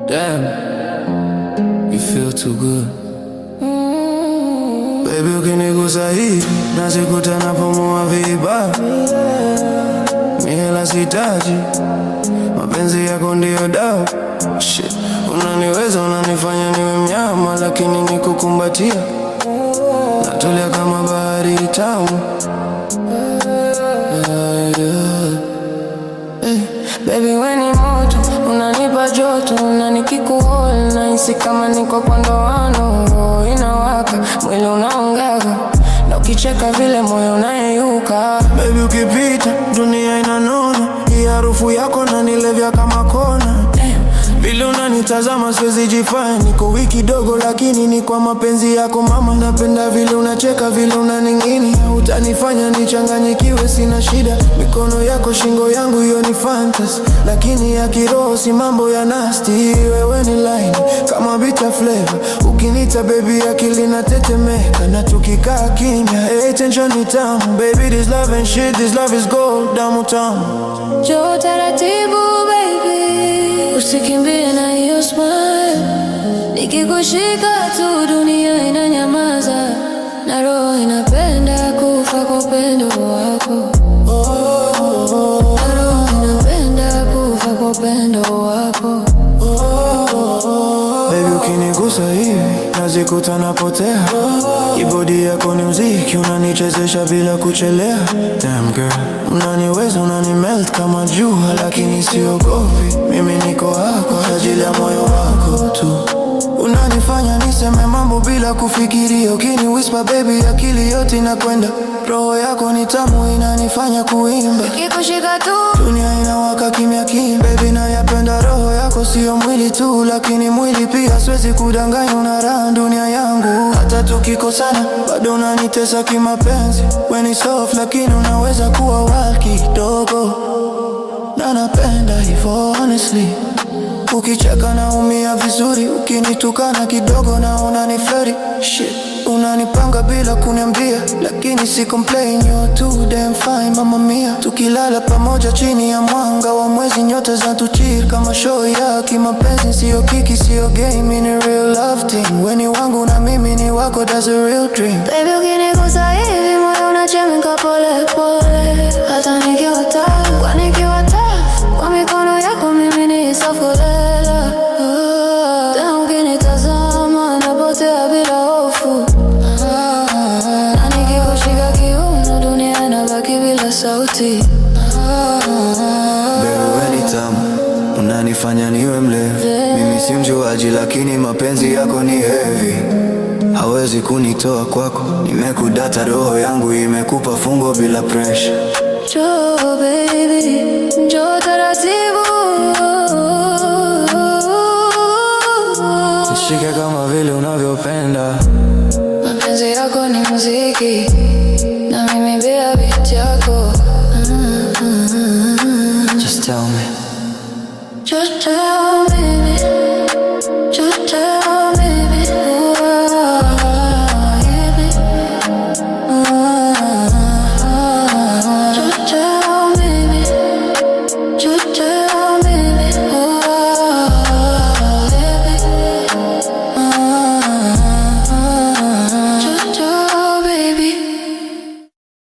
Damn, you feel too good. Baby, ukinigusa hivi najikuta napumua vibaya. Mimi hela sihitaji, mapenzi yako ndio dawa. Shit, unaniweza, unanifanya niwe mnyama, lakini nikukumbatia natulia kama bahari tamu. Baby, we ni moto, unanipa joto, na nikikuhold nahisi kama niko kwa ndoano. Roho inawaka, mwili unaongaka, na ukicheka vile moyo unayeyuka. Baby, ukipita dunia inanona, hii harufu yako nanilevya kama kona. Vile unanitazama siwezi jifanya niko wiki kidogo, lakini ni kwa mapenzi yako mama. Napenda vile unacheka, vile unaningini, utanifanya nichanganyikiwe, sina shida. Mikono yako shingo yangu, hiyo ni fantasy, lakini ya kiroho si mambo ya nasty. Wewe ni line kama bitter flavor, ukinita baby akili natetemeka, na tukikaa kimya tension ni tamu. Baby, this love and shit, this love is gold, damu tamu. Njoo taratibu baby, usikimbie na hiyo smile. Nikikushika tu dunia inanyamaza, na roho inapenda kufa kwa upendo wako. Na roho inapenda kufa kwa upendo wako. Baby, ukinigusa hivi najikuta napotea. Kibodi yako ni mziki, unanichezesha bila kuchelea. Damn girl, unaniweza, unanimelt kama jua, lakini siogopi. Mimi niko hapa kwa ajili ya moyo wako tu. Unanifanya niseme mambo bila kufikiria. Ukini whisper baby, akili yote inakwenda. Roho yako ni tamu, inanifanya kuimba. Nikikushika tu dunia inawaka kimya kimya. Baby, nayapenda roho yako, sio mwili tu, lakini mwili pia. Siwezi kudanganya, una raha dunia yangu. Hata tukikosana bado unanitesa kimapenzi. We ni soft, lakini unaweza kuwa wild kidogo, na napenda hivyo honestly. Ukicheka naumia vizuri, ukinitukana kidogo na unaniflirty. Shit, unanipanga bila kuniambia, lakini si complain, you're too damn fine mama mia. Tukilala pamoja chini ya mwanga wa mwezi, nyota za tuchir kama show ya kimapenzi. Sio kiki, sio game, ni real love thing. We ni wangu na mimi ni wako, that's a real dream. Baby, ukinigusa hivi moyo unachemka pole pole. Hata nikiwa tough, kwa nikiwa tough, kwa mikono yako mimi ni safolela. Tena ukinitazama napotea bila hofu. Na nikikushika kiuno dunia inabaki bila sauti. Baby, we ni tamu, unanifanya niwe mlevi. Mimi si mjuaji, lakini mapenzi yako ni heavy. Hawezi kunitoa kwako, nimekudata, roho yangu imekupa fungo bila pressure. Njoo baby, njoo taratibu, nishike kama vile unavyopenda. mapenzi yako ni muziki, na mimi bila beat yako. Just tell me. Just tell me.